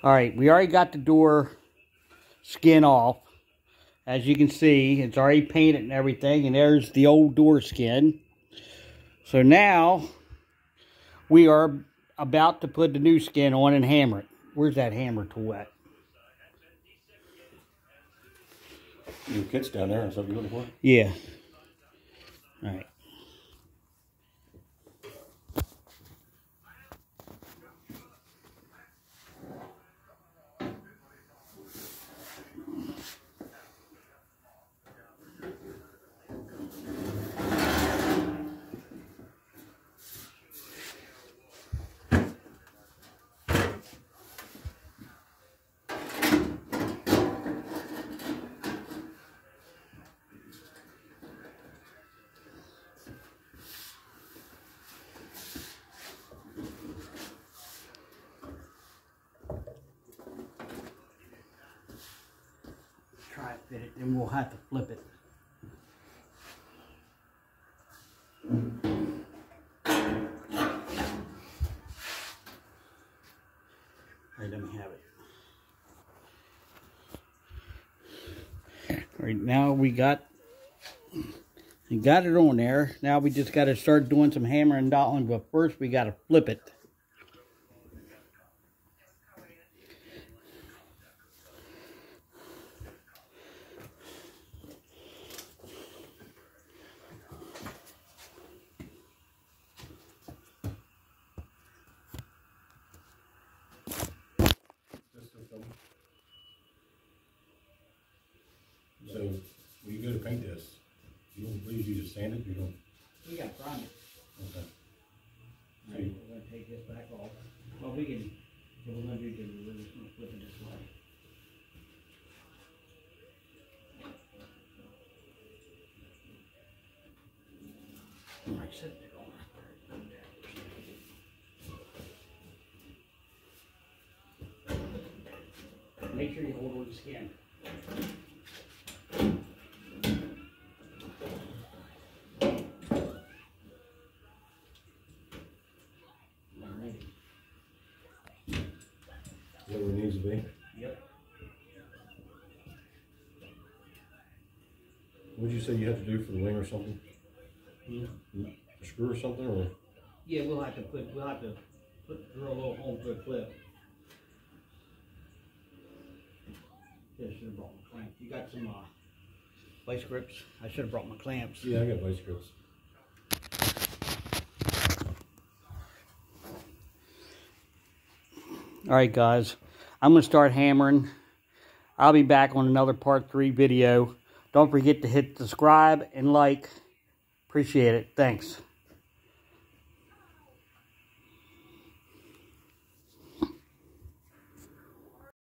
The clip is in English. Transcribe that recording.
All right, we already got the door skin off. As you can see, it's already painted and everything, and there's the old door skin. So now we are about to put the new skin on and hammer it. Where's that hammer tool at? Your kit's down there. Is that what you're looking for? Yeah. All right. Try to fit it, then we'll have to flip it. All right, let me have it. All right, now we got it on there. Now we just got to start doing some hammering and dottling, but first we got to flip it. So, when you go to paint this, you don't please you just sand it, you don't? We got to prime it. Okay. All right, we're going to take this back off. Well, we can, what we're going to do is we're just going to flip it this way. All right, set it on. Make sure you hold on the skin. Is that where it needs to be? Yep. What did you say you have to do for the wing or something? Hmm? A screw or something, or? Yeah, we'll have to drill a little hole for a clip. Yeah, I should have brought my clamps. You got some vice grips? I should have brought my clamps. Yeah, I got vice grips. All right, guys. I'm going to start hammering. I'll be back on another part 3 video. Don't forget to hit subscribe and like. Appreciate it. Thanks.